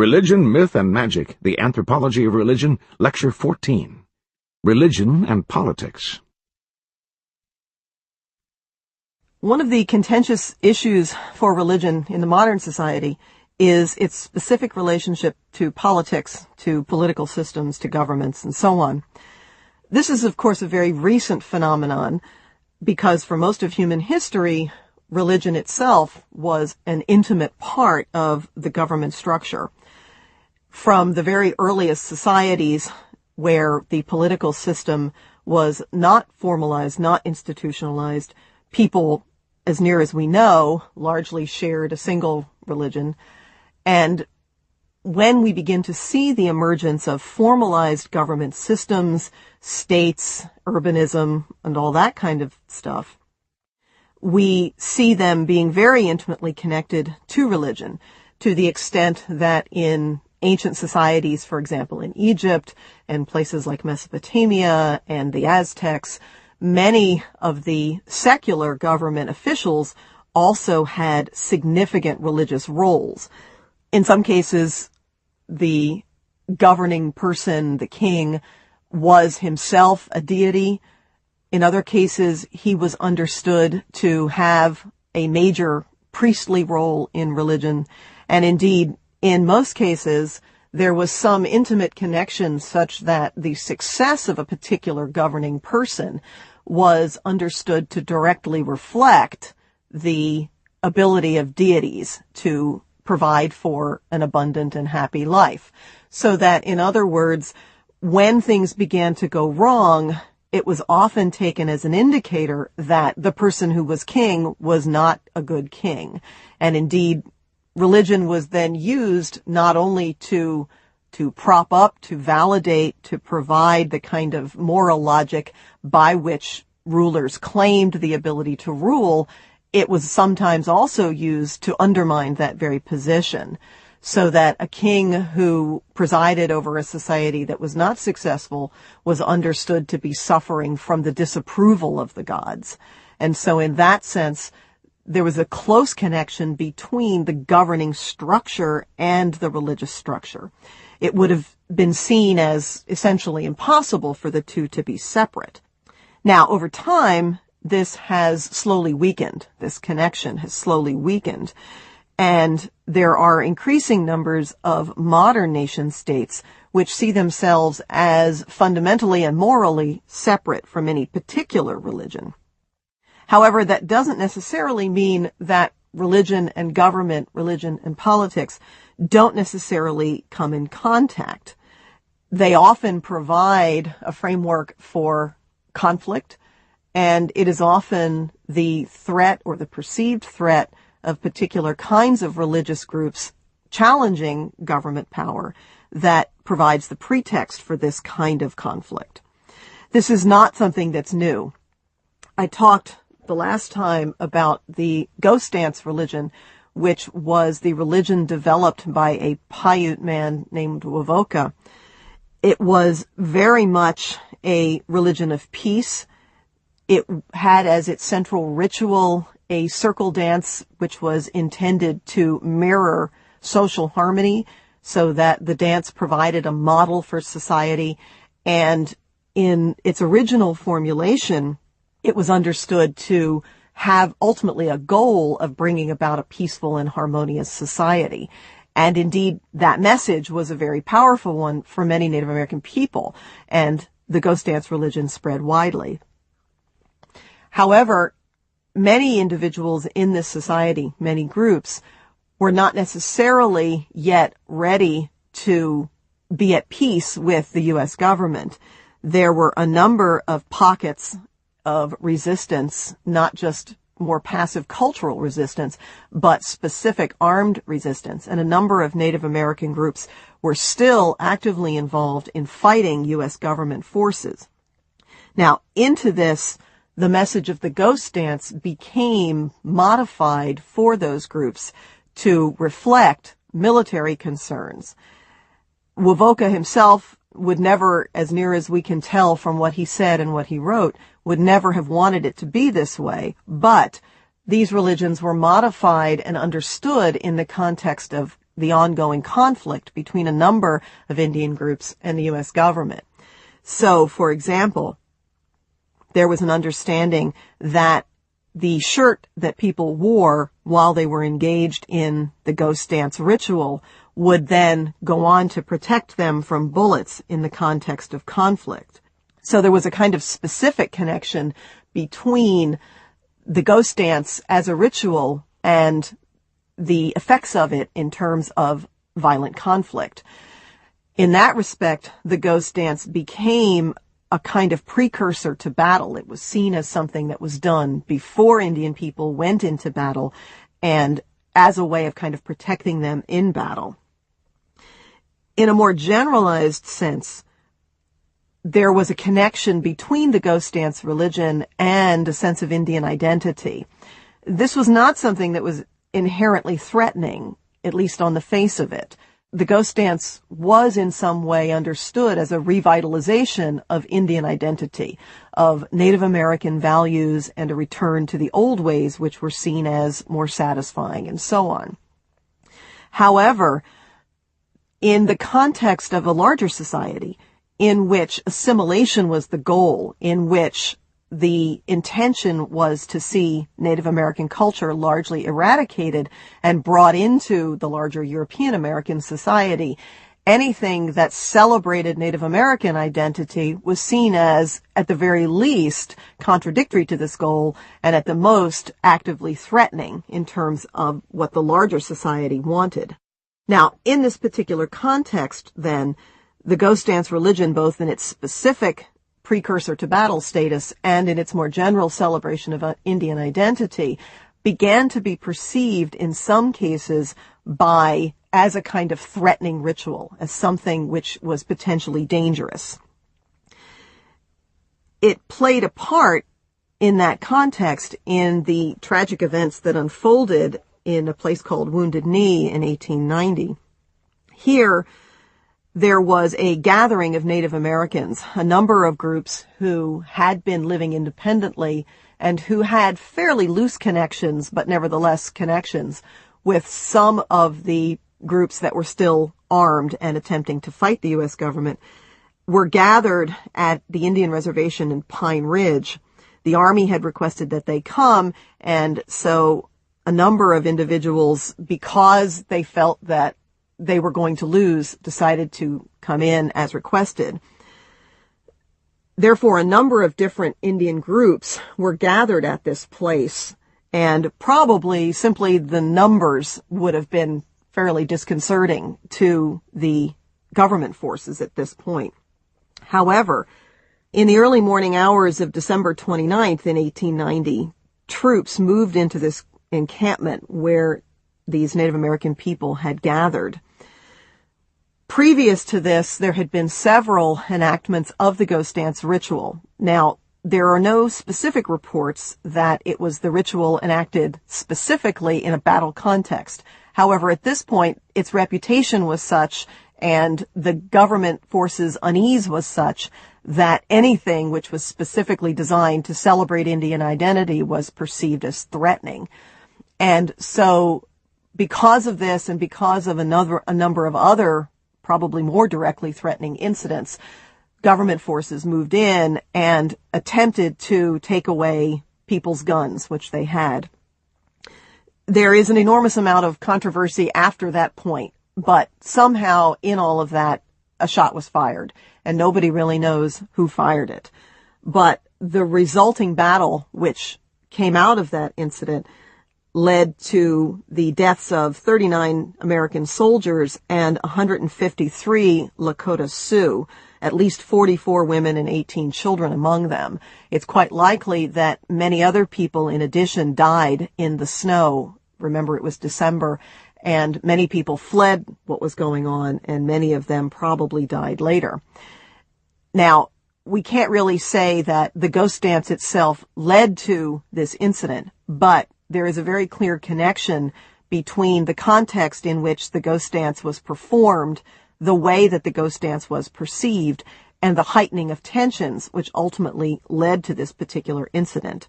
Religion, Myth, and Magic, The Anthropology of Religion, Lecture 14. Religion and Politics. One of the contentious issues for religion in the modern society is its specific relationship to politics, to political systems, to governments, and so on. This is, of course, a very recent phenomenon because for most of human history, religion itself was an intimate part of the government structure. From the very earliest societies where the political system was not formalized, not institutionalized, people, as near as we know, largely shared a single religion. And when we begin to see the emergence of formalized government systems, states, urbanism, and all that kind of stuff, we see them being very intimately connected to religion, to the extent that in ancient societies, for example, in Egypt and places like Mesopotamia and the Aztecs, many of the secular government officials also had significant religious roles. In some cases, the governing person, the king, was himself a deity. In other cases, he was understood to have a major priestly role in religion, and indeed, in most cases, there was some intimate connection such that the success of a particular governing person was understood to directly reflect the ability of deities to provide for an abundant and happy life. So that, in other words, when things began to go wrong, it was often taken as an indicator that the person who was king was not a good king. And indeed, religion was then used not only to prop up, to validate, to provide the kind of moral logic by which rulers claimed the ability to rule, it was sometimes also used to undermine that very position, so that a king who presided over a society that was not successful was understood to be suffering from the disapproval of the gods. And so in that sense, there was a close connection between the governing structure and the religious structure. It would have been seen as essentially impossible for the two to be separate. Now, over time, this has slowly weakened. This connection has slowly weakened. And there are increasing numbers of modern nation states which see themselves as fundamentally and morally separate from any particular religion. However, that doesn't necessarily mean that religion and government, religion and politics don't necessarily come in contact. They often provide a framework for conflict, and it is often the threat or the perceived threat of particular kinds of religious groups challenging government power that provides the pretext for this kind of conflict. This is not something that's new. I talked the last time about the ghost dance religion, which was the religion developed by a Paiute man named Wovoka. It was very much a religion of peace. It had as its central ritual a circle dance, which was intended to mirror social harmony, so that the dance provided a model for society. And in its original formulation, it was understood to have ultimately a goal of bringing about a peaceful and harmonious society. And indeed, that message was a very powerful one for many Native American people, and the ghost dance religion spread widely. However, many individuals in this society, many groups, were not necessarily yet ready to be at peace with the U.S. government. There were a number of pockets of resistance, not just more passive cultural resistance, but specific armed resistance. And a number of Native American groups were still actively involved in fighting U.S. government forces. Now, into this, the message of the ghost dance became modified for those groups to reflect military concerns. Wovoka himself would never, as near as we can tell from what he said and what he wrote, would never have wanted it to be this way, but these religions were modified and understood in the context of the ongoing conflict between a number of Indian groups and the U.S. government. So, for example, there was an understanding that the shirt that people wore while they were engaged in the ghost dance ritual would then go on to protect them from bullets in the context of conflict. So there was a kind of specific connection between the ghost dance as a ritual and the effects of it in terms of violent conflict. In that respect, the ghost dance became a kind of precursor to battle. It was seen as something that was done before Indian people went into battle and as a way of kind of protecting them in battle. In a more generalized sense, there was a connection between the ghost dance religion and a sense of Indian identity. This was not something that was inherently threatening, at least on the face of it. The ghost dance was in some way understood as a revitalization of Indian identity, of Native American values, and a return to the old ways which were seen as more satisfying, and so on. However, in the context of a larger society, in which assimilation was the goal, in which the intention was to see Native American culture largely eradicated and brought into the larger European American society, anything that celebrated Native American identity was seen as, at the very least, contradictory to this goal, and at the most, actively threatening in terms of what the larger society wanted. Now, in this particular context, then, the ghost dance religion, both in its specific precursor to battle status and in its more general celebration of Indian identity, began to be perceived in some cases as a kind of threatening ritual, as something which was potentially dangerous. It played a part in that context in the tragic events that unfolded in a place called Wounded Knee in 1890. Here, there was a gathering of Native Americans, a number of groups who had been living independently and who had fairly loose connections, but nevertheless connections, with some of the groups that were still armed and attempting to fight the U.S. government, were gathered at the Indian reservation in Pine Ridge. The Army had requested that they come, and so a number of individuals, because they felt that they were going to lose, decided to come in as requested. Therefore, a number of different Indian groups were gathered at this place, and probably simply the numbers would have been fairly disconcerting to the government forces at this point. However, in the early morning hours of December 29th in 1890, troops moved into this encampment where these Native American people had gathered. Previous to this, there had been several enactments of the ghost dance ritual. Now, there are no specific reports that it was the ritual enacted specifically in a battle context. However, at this point, its reputation was such and the government forces' unease was such that anything which was specifically designed to celebrate Indian identity was perceived as threatening. And so, because of this and because of a number of other probably more directly threatening incidents, government forces moved in and attempted to take away people's guns, which they had. There is an enormous amount of controversy after that point, but somehow in all of that, a shot was fired, and nobody really knows who fired it. But the resulting battle, which came out of that incident, led to the deaths of 39 American soldiers and 153 Lakota Sioux, at least 44 women and 18 children among them. It's quite likely that many other people in addition died in the snow. Remember, it was December, and many people fled what was going on, and many of them probably died later. Now, we can't really say that the ghost dance itself led to this incident, but there is a very clear connection between the context in which the ghost dance was performed, the way that the ghost dance was perceived, and the heightening of tensions which ultimately led to this particular incident.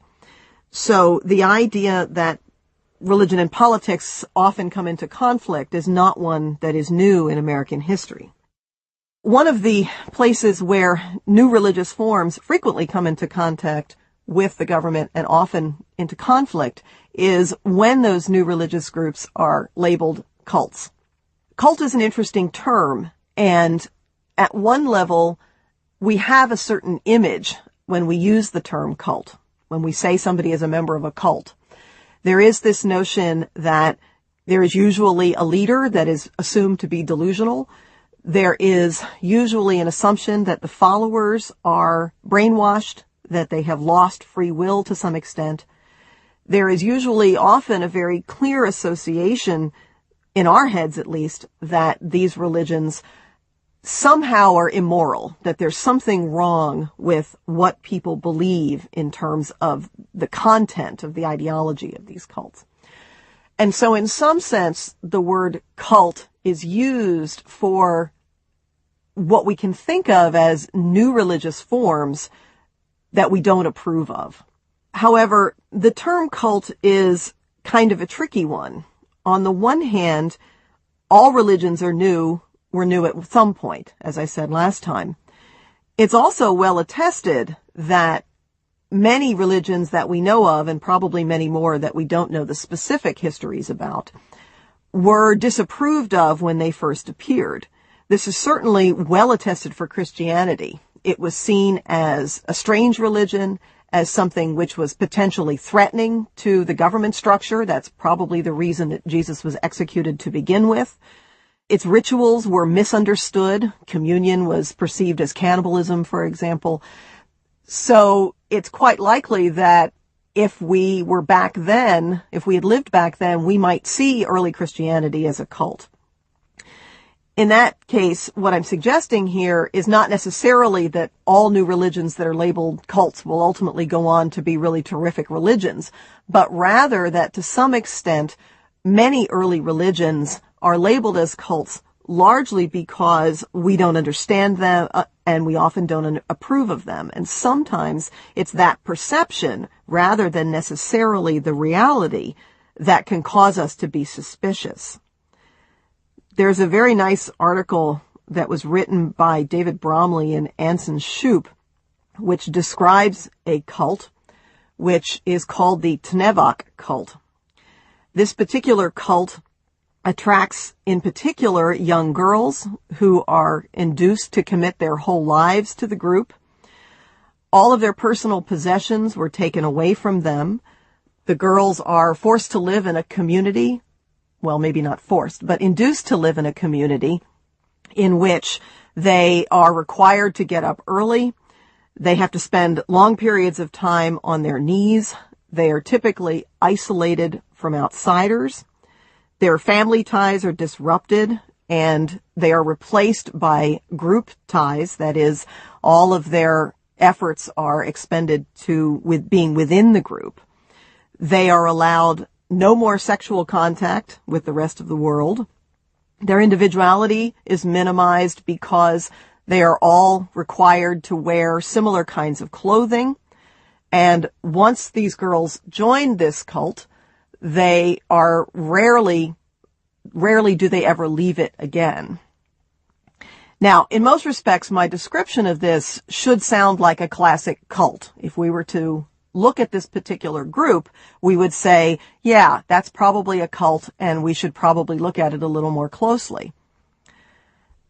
So the idea that religion and politics often come into conflict is not one that is new in American history. One of the places where new religious forms frequently come into contact with the government and often into conflict is when those new religious groups are labeled cults. Cult is an interesting term, and at one level, we have a certain image when we use the term cult. When we say somebody is a member of a cult, there is this notion that there is usually a leader that is assumed to be delusional. There is usually an assumption that the followers are brainwashed, that they have lost free will to some extent. There is usually often a very clear association, in our heads at least, that these religions somehow are immoral, that there's something wrong with what people believe in terms of the content of the ideology of these cults. And so in some sense, the word cult is used for what we can think of as new religious forms that we don't approve of. However, the term cult is kind of a tricky one. On the one hand, all religions were new at some point, as I said last time. It's also well attested that many religions that we know of, and probably many more that we don't know the specific histories about, were disapproved of when they first appeared. This is certainly well attested for Christianity. It was seen as a strange religion, as something which was potentially threatening to the government structure. That's probably the reason that Jesus was executed to begin with. Its rituals were misunderstood. Communion was perceived as cannibalism, for example. So it's quite likely that if we were back then, if we had lived back then, we might see early Christianity as a cult. In that case, what I'm suggesting here is not necessarily that all new religions that are labeled cults will ultimately go on to be really terrific religions, but rather that to some extent, many early religions are labeled as cults largely because we don't understand them and we often don't approve of them. And sometimes it's that perception rather than necessarily the reality that can cause us to be suspicious. There's a very nice article that was written by David Bromley and Anson Shoup, which describes a cult, which is called the Tnevok cult. This particular cult attracts, in particular, young girls who are induced to commit their whole lives to the group. All of their personal possessions were taken away from them. The girls are forced to live in a community, well, maybe not forced, but induced to live in a community in which they are required to get up early. They have to spend long periods of time on their knees. They are typically isolated from outsiders. Their family ties are disrupted and they are replaced by group ties. That is, all of their efforts are expended with being within the group. They are allowed no more sexual contact with the rest of the world. Their individuality is minimized because they are all required to wear similar kinds of clothing. And once these girls join this cult, they are rarely do they ever leave it again. Now, in most respects, my description of this should sound like a classic cult. If we were to look at this particular group, we would say, yeah, that's probably a cult, and we should probably look at it a little more closely.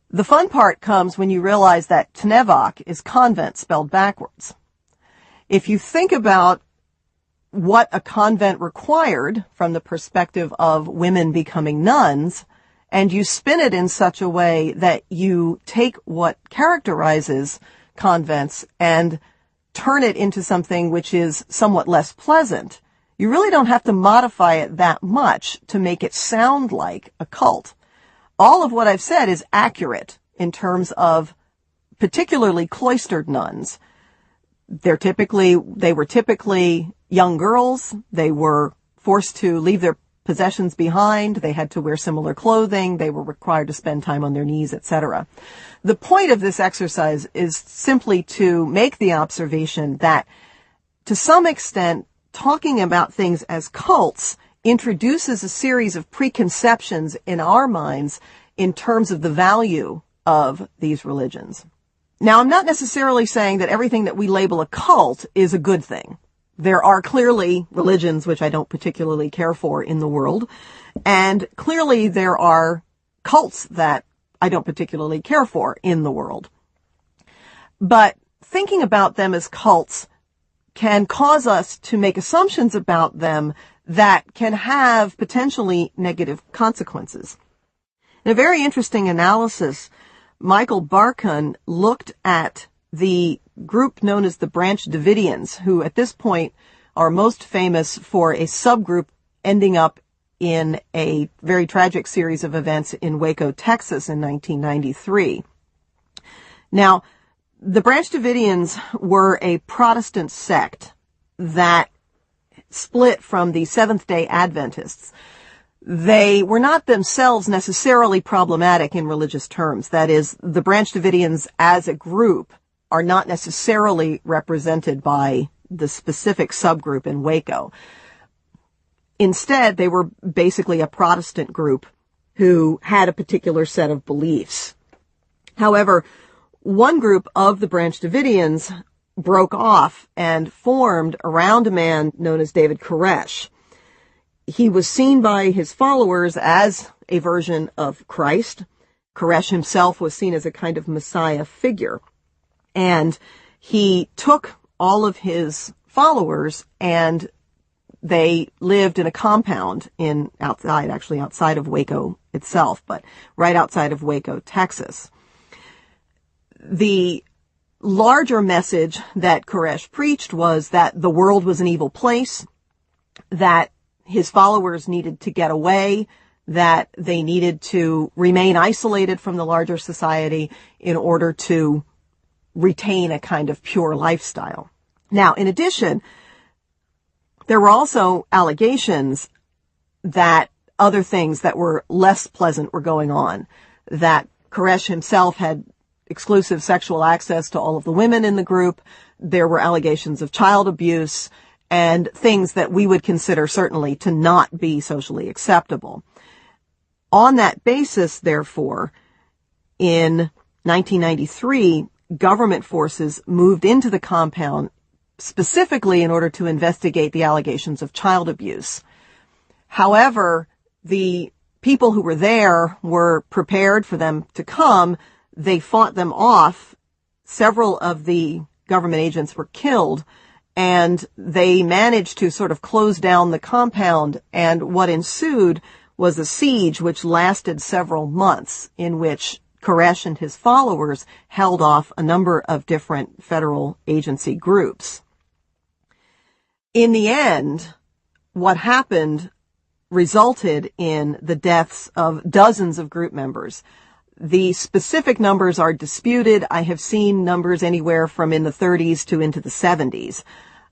The fun part comes when you realize that Tnevok is convent spelled backwards. If you think about what a convent required from the perspective of women becoming nuns, and you spin it in such a way that you take what characterizes convents and turn it into something which is somewhat less pleasant, you really don't have to modify it that much to make it sound like a cult. All of what I've said is accurate in terms of particularly cloistered nuns. They were typically young girls. They were forced to leave their possessions behind. They had to wear similar clothing. They were required to spend time on their knees, etc. The point of this exercise is simply to make the observation that, to some extent, talking about things as cults introduces a series of preconceptions in our minds in terms of the value of these religions. Now, I'm not necessarily saying that everything that we label a cult is a good thing. There are clearly religions which I don't particularly care for in the world, and clearly there are cults that I don't particularly care for in the world. But thinking about them as cults can cause us to make assumptions about them that can have potentially negative consequences. In a very interesting analysis, Michael Barkun looked at the group known as the Branch Davidians, who at this point are most famous for a subgroup ending up in a very tragic series of events in Waco, Texas in 1993. Now, the Branch Davidians were a Protestant sect that split from the Seventh-day Adventists. They were not themselves necessarily problematic in religious terms. That is, the Branch Davidians as a group are not necessarily represented by the specific subgroup in Waco. Instead, they were basically a Protestant group who had a particular set of beliefs. However, one group of the Branch Davidians broke off and formed around a man known as David Koresh. He was seen by his followers as a version of Christ. Koresh himself was seen as a kind of Messiah figure. And he took all of his followers and they lived in a compound outside of Waco itself, but right outside of Waco, Texas. The larger message that Koresh preached was that the world was an evil place, that his followers needed to get away, that they needed to remain isolated from the larger society in order to retain a kind of pure lifestyle. Now, in addition, there were also allegations that other things that were less pleasant were going on, that Koresh himself had exclusive sexual access to all of the women in the group. There were allegations of child abuse and things that we would consider certainly to not be socially acceptable. On that basis, therefore, in 1993, government forces moved into the compound specifically in order to investigate the allegations of child abuse. However, the people who were there were prepared for them to come. They fought them off. Several of the government agents were killed, and they managed to sort of close down the compound, and what ensued was a siege which lasted several months, in which Koresh and his followers held off a number of different federal agency groups. In the end, what happened resulted in the deaths of dozens of group members. The specific numbers are disputed. I have seen numbers anywhere from in the 30s to into the 70s.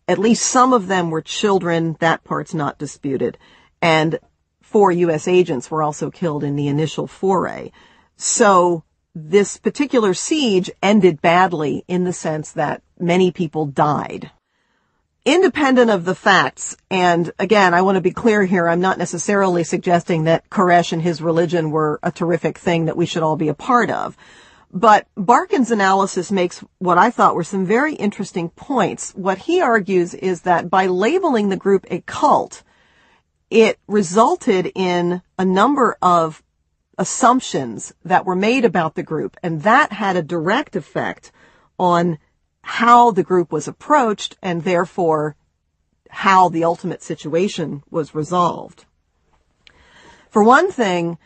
At least some of them were children. That part's not disputed. And 4 U.S. agents were also killed in the initial foray. So this particular siege ended badly in the sense that many people died. Independent of the facts, and again, I want to be clear here, I'm not necessarily suggesting that Koresh and his religion were a terrific thing that we should all be a part of. But Barkun's analysis makes what I thought were some very interesting points. What he argues is that by labeling the group a cult, it resulted in a number of assumptions that were made about the group, and that had a direct effect on how the group was approached and therefore how the ultimate situation was resolved. For one thing,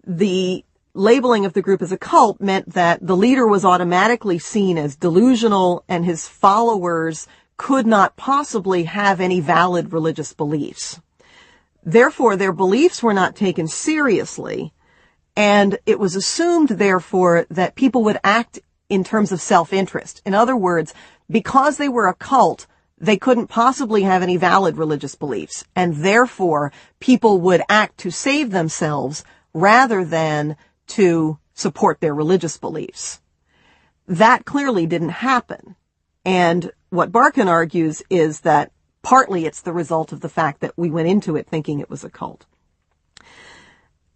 the labeling of the group as a cult meant that the leader was automatically seen as delusional and his followers could not possibly have any valid religious beliefs. Therefore, their beliefs were not taken seriously, and it was assumed, therefore, that people would act in terms of self-interest. In other words, because they were a cult, they couldn't possibly have any valid religious beliefs, and therefore people would act to save themselves rather than to support their religious beliefs. That clearly didn't happen. And what Barkun argues is that partly it's the result of the fact that we went into it thinking it was a cult.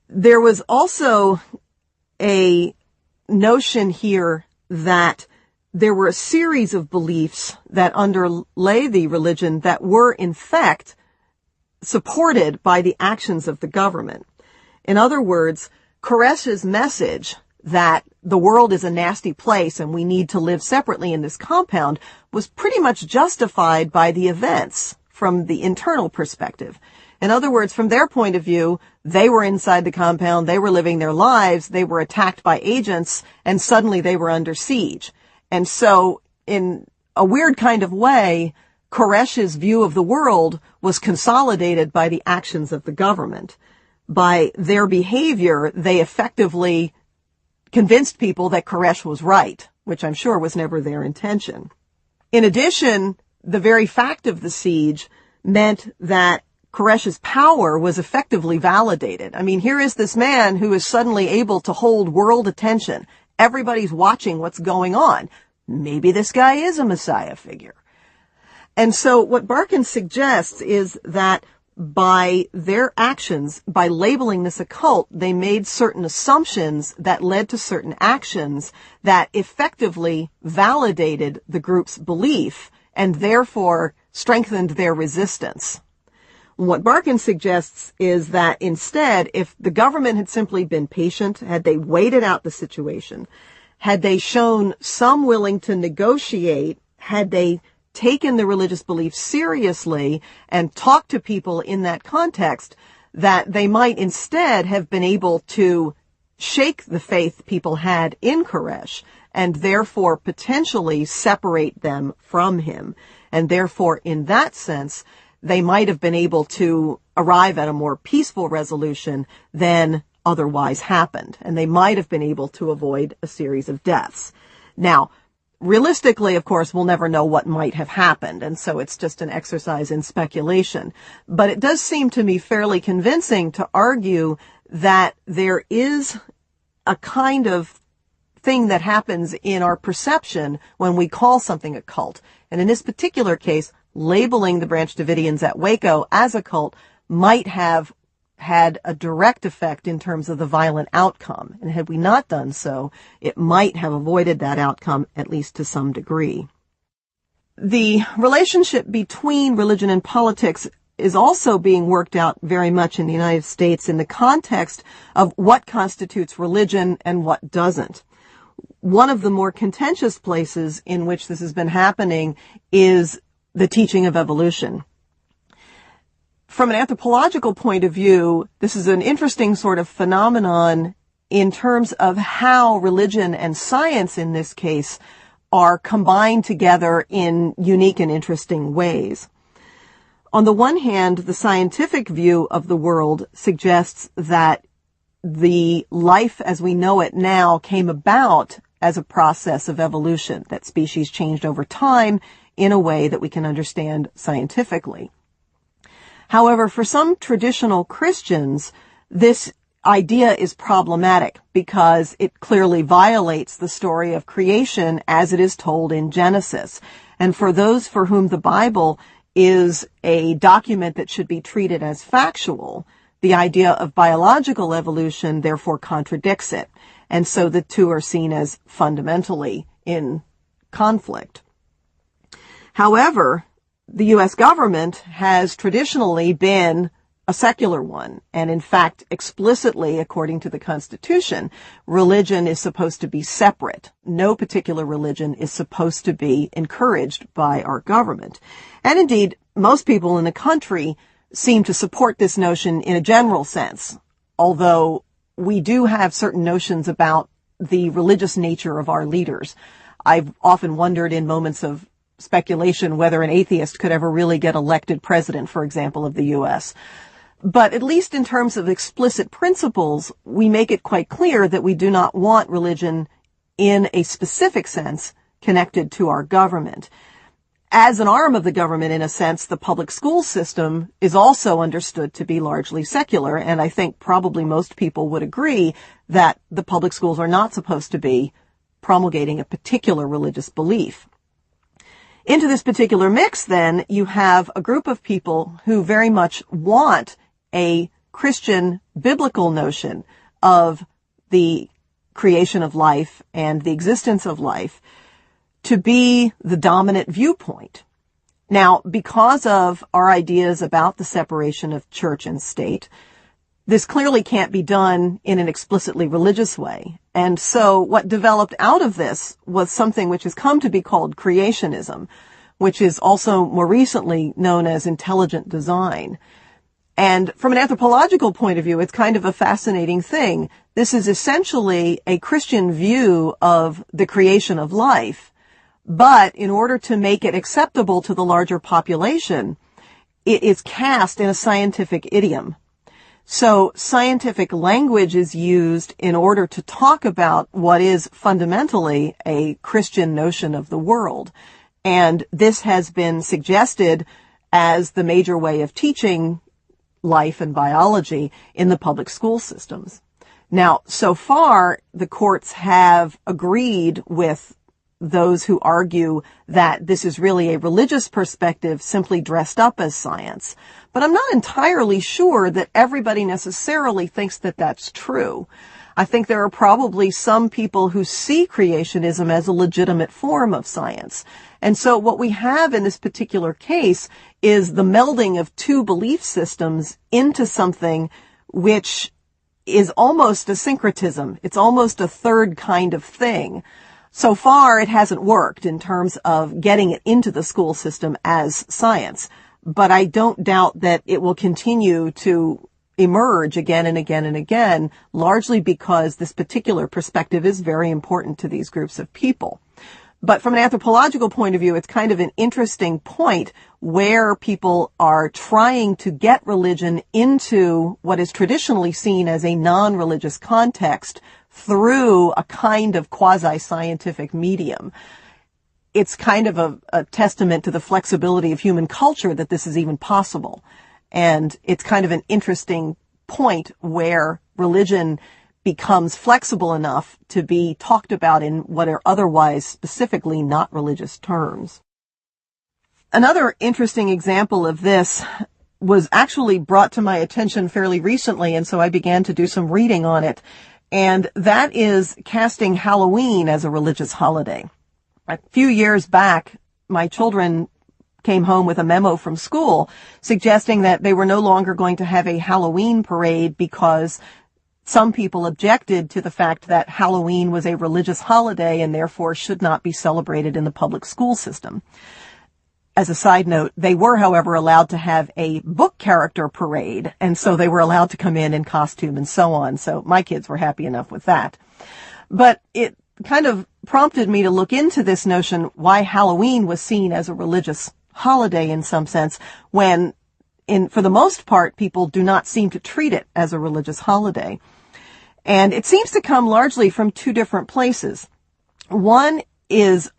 There was also a notion here that there were a series of beliefs that underlay the religion that were, in fact, supported by the actions of the government. In other words, Koresh's message that the world is a nasty place and we need to live separately in this compound was pretty much justified by the events from the internal perspective. In other words, from their point of view, they were inside the compound, they were living their lives, they were attacked by agents, and suddenly they were under siege. And so, in a weird kind of way, Koresh's view of the world was consolidated by the actions of the government. By their behavior, they effectively convinced people that Koresh was right, which I'm sure was never their intention. In addition, the very fact of the siege meant that Koresh's power was effectively validated. I mean, here is this man who is suddenly able to hold world attention. Everybody's watching what's going on. Maybe this guy is a messiah figure. And so what Barkun suggests is that by their actions, by labeling this a cult, they made certain assumptions that led to certain actions that effectively validated the group's belief and therefore strengthened their resistance. What Barkun suggests is that instead, if the government had simply been patient, had they waited out the situation, had they shown some willing to negotiate, had they taken the religious belief seriously and talked to people in that context, that they might instead have been able to shake the faith people had in Koresh and therefore potentially separate them from him. And therefore, in that sense, they might have been able to arrive at a more peaceful resolution than otherwise happened. And they might have been able to avoid a series of deaths. Now, realistically, of course, we'll never know what might have happened, and so it's just an exercise in speculation. But it does seem to me fairly convincing to argue that there is a kind of thing that happens in our perception when we call something a cult. And in this particular case, labeling the Branch Davidians at Waco as a cult might have had a direct effect in terms of the violent outcome. And had we not done so, it might have avoided that outcome, at least to some degree. The relationship between religion and politics is also being worked out very much in the United States in the context of what constitutes religion and what doesn't. One of the more contentious places in which this has been happening is the teaching of evolution. From an anthropological point of view, this is an interesting sort of phenomenon in terms of how religion and science in this case are combined together in unique and interesting ways. On the one hand, the scientific view of the world suggests that the life as we know it now came about as a process of evolution, that species changed over time in a way that we can understand scientifically. However, for some traditional Christians, this idea is problematic because it clearly violates the story of creation as it is told in Genesis. And for those for whom the Bible is a document that should be treated as factual, the idea of biological evolution therefore contradicts it. And so the two are seen as fundamentally in conflict. However, the U.S. government has traditionally been a secular one, and in fact, explicitly, according to the Constitution, religion is supposed to be separate. No particular religion is supposed to be encouraged by our government. And indeed, most people in the country seem to support this notion in a general sense, although we do have certain notions about the religious nature of our leaders. I've often wondered in moments of speculation whether an atheist could ever really get elected president, for example, of the U.S. But at least in terms of explicit principles, we make it quite clear that we do not want religion in a specific sense connected to our government. As an arm of the government, in a sense, the public school system is also understood to be largely secular, and I think probably most people would agree that the public schools are not supposed to be promulgating a particular religious belief. Into this particular mix, then, you have a group of people who very much want a Christian biblical notion of the creation of life and the existence of life to be the dominant viewpoint. Now, because of our ideas about the separation of church and state, this clearly can't be done in an explicitly religious way. And so what developed out of this was something which has come to be called creationism, which is also more recently known as intelligent design. And from an anthropological point of view, it's kind of a fascinating thing. This is essentially a Christian view of the creation of life, but in order to make it acceptable to the larger population, it is cast in a scientific idiom. So scientific language is used in order to talk about what is fundamentally a Christian notion of the world. And this has been suggested as the major way of teaching life and biology in the public school systems. Now, so far, the courts have agreed with those who argue that this is really a religious perspective simply dressed up as science. But I'm not entirely sure that everybody necessarily thinks that that's true. I think there are probably some people who see creationism as a legitimate form of science. And so what we have in this particular case is the melding of two belief systems into something which is almost a syncretism. It's almost a third kind of thing. So far, it hasn't worked in terms of getting it into the school system as science. But I don't doubt that it will continue to emerge again and again and again, largely because this particular perspective is very important to these groups of people. But from an anthropological point of view, it's kind of an interesting point where people are trying to get religion into what is traditionally seen as a non-religious context through a kind of quasi-scientific medium. It's kind of a testament to the flexibility of human culture that this is even possible. And it's kind of an interesting point where religion becomes flexible enough to be talked about in what are otherwise specifically not religious terms. Another interesting example of this was actually brought to my attention fairly recently, and so I began to do some reading on it. And that is casting Halloween as a religious holiday. A few years back, my children came home with a memo from school suggesting that they were no longer going to have a Halloween parade because some people objected to the fact that Halloween was a religious holiday and therefore should not be celebrated in the public school system. As a side note, they were, however, allowed to have a book character parade, and so they were allowed to come in costume and so on. So my kids were happy enough with that. But it kind of prompted me to look into this notion why Halloween was seen as a religious holiday in some sense, when for the most part, people do not seem to treat it as a religious holiday. And it seems to come largely from two different places. One is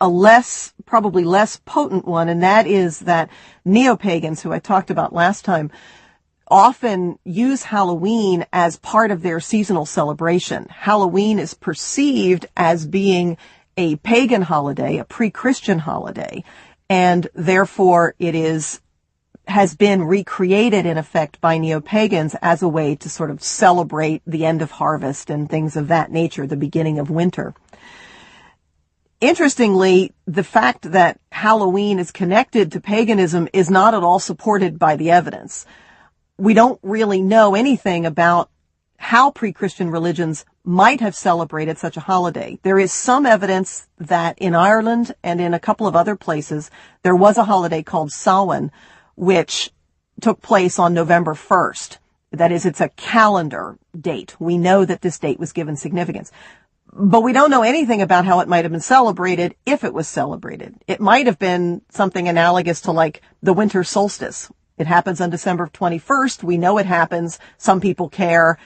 probably less potent one, and that is that neo-pagans, who I talked about last time, often use Halloween as part of their seasonal celebration. Halloween is perceived as being a pagan holiday, a pre-Christian holiday, and therefore it has been recreated in effect by neo-pagans as a way to sort of celebrate the end of harvest and things of that nature, the beginning of winter. Interestingly, the fact that Halloween is connected to paganism is not at all supported by the evidence. We don't really know anything about how pre-Christian religions might have celebrated such a holiday. There is some evidence that in Ireland and in a couple of other places, there was a holiday called Samhain, which took place on November 1st. That is, it's a calendar date. We know that this date was given significance. But we don't know anything about how it might have been celebrated, if it was celebrated. It might have been something analogous to like the winter solstice. It happens on December 21st. We know it happens. Some people care.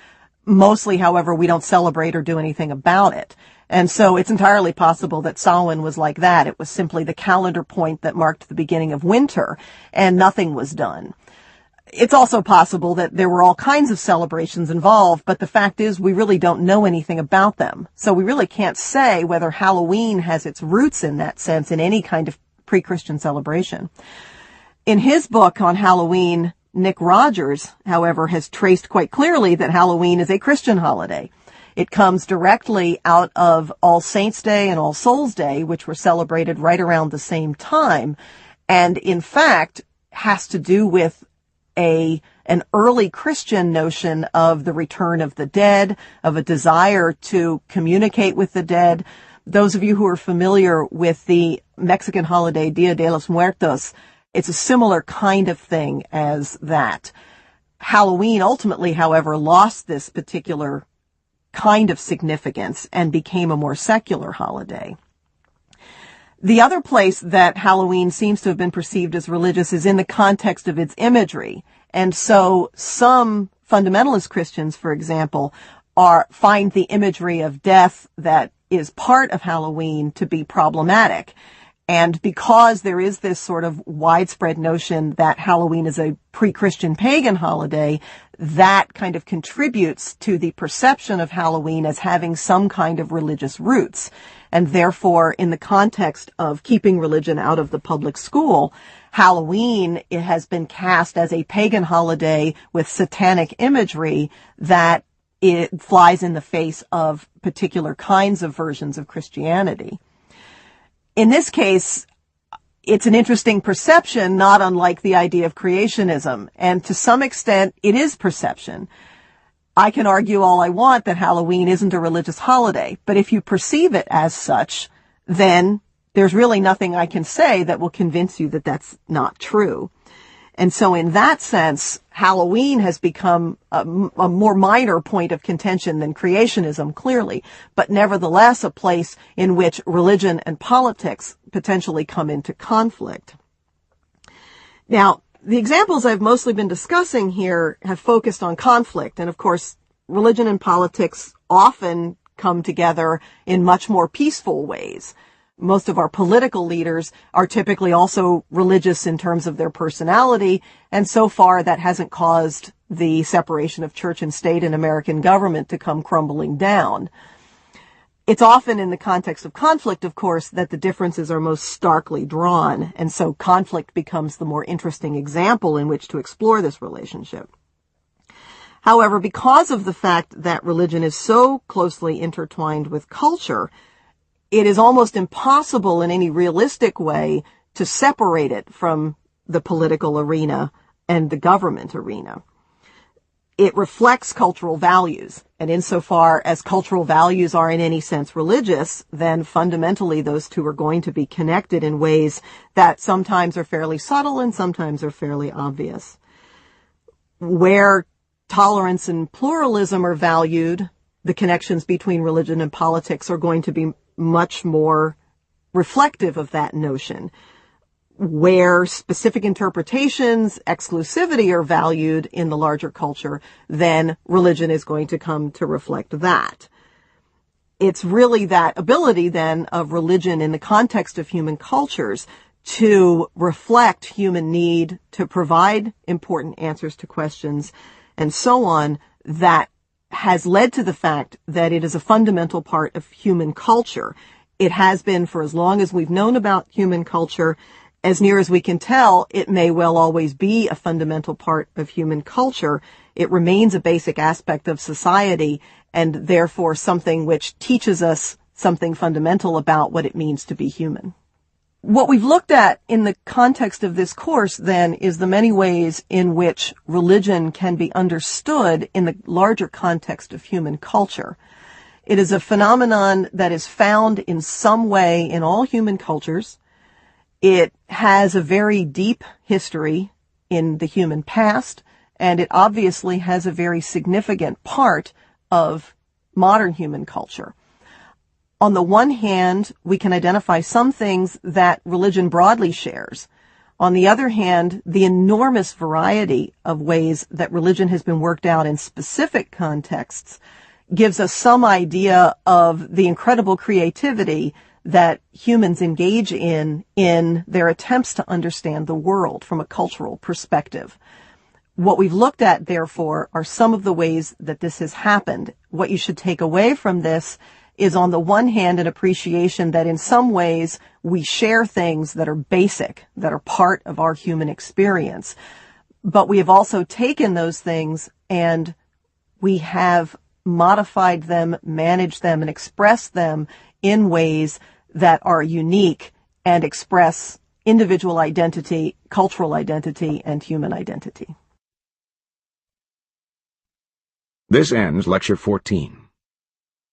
Mostly, however, we don't celebrate or do anything about it. And so it's entirely possible that Samhain was like that. It was simply the calendar point that marked the beginning of winter, and nothing was done. It's also possible that there were all kinds of celebrations involved, but the fact is we really don't know anything about them. So we really can't say whether Halloween has its roots in that sense in any kind of pre-Christian celebration. In his book on Halloween, Nick Rogers, however, has traced quite clearly that Halloween is a Christian holiday. It comes directly out of All Saints' Day and All Souls' Day, which were celebrated right around the same time, and in fact has to do with an early Christian notion of the return of the dead, of a desire to communicate with the dead. Those of you who are familiar with the Mexican holiday Dia de los Muertos, it's a similar kind of thing as that. Halloween ultimately, however, lost this particular kind of significance and became a more secular holiday. The other place that Halloween seems to have been perceived as religious is in the context of its imagery. And so some fundamentalist Christians, for example, find the imagery of death that is part of Halloween to be problematic. And because there is this sort of widespread notion that Halloween is a pre-Christian pagan holiday, that kind of contributes to the perception of Halloween as having some kind of religious roots. And therefore, in the context of keeping religion out of the public school, Halloween, it has been cast as a pagan holiday with satanic imagery that it flies in the face of particular kinds of versions of Christianity. In this case, it's an interesting perception, not unlike the idea of creationism. And to some extent, it is perception. I can argue all I want that Halloween isn't a religious holiday, but if you perceive it as such, then there's really nothing I can say that will convince you that that's not true. And so in that sense, Halloween has become a more minor point of contention than creationism, clearly, but nevertheless a place in which religion and politics potentially come into conflict. Now, the examples I've mostly been discussing here have focused on conflict, and of course, religion and politics often come together in much more peaceful ways. Most of our political leaders are typically also religious in terms of their personality, and so far that hasn't caused the separation of church and state and American government to come crumbling down. It's often in the context of conflict, of course, that the differences are most starkly drawn, and so conflict becomes the more interesting example in which to explore this relationship. However, because of the fact that religion is so closely intertwined with culture, it is almost impossible in any realistic way to separate it from the political arena and the government arena. It reflects cultural values, and insofar as cultural values are in any sense religious, then fundamentally those two are going to be connected in ways that sometimes are fairly subtle and sometimes are fairly obvious. Where tolerance and pluralism are valued, the connections between religion and politics are going to be much more reflective of that notion. Where specific interpretations, exclusivity are valued in the larger culture, then religion is going to come to reflect that. It's really that ability then of religion in the context of human cultures to reflect human need, to provide important answers to questions, and so on, that has led to the fact that it is a fundamental part of human culture. It has been for as long as we've known about human culture. As near as we can tell, it may well always be a fundamental part of human culture. It remains a basic aspect of society, and therefore something which teaches us something fundamental about what it means to be human. What we've looked at in the context of this course, then, is the many ways in which religion can be understood in the larger context of human culture. It is a phenomenon that is found in some way in all human cultures. It has a very deep history in the human past, and it obviously has a very significant part of modern human culture. On the one hand, we can identify some things that religion broadly shares. On the other hand, the enormous variety of ways that religion has been worked out in specific contexts gives us some idea of the incredible creativity that humans engage in their attempts to understand the world from a cultural perspective. What we've looked at, therefore, are some of the ways that this has happened. What you should take away from this is on the one hand an appreciation that in some ways we share things that are basic, that are part of our human experience. But we have also taken those things and we have modified them, managed them, and expressed them in ways that are unique and express individual identity, cultural identity, and human identity. This ends Lecture 14.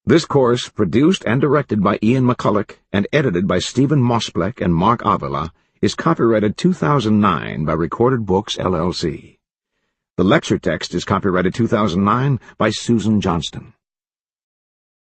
This course, produced and directed by Ian McCulloch and edited by Stephen Mosblek and Mark Avila, is copyrighted 2009 by Recorded Books, LLC. The lecture text is copyrighted 2009 by Susan Johnston.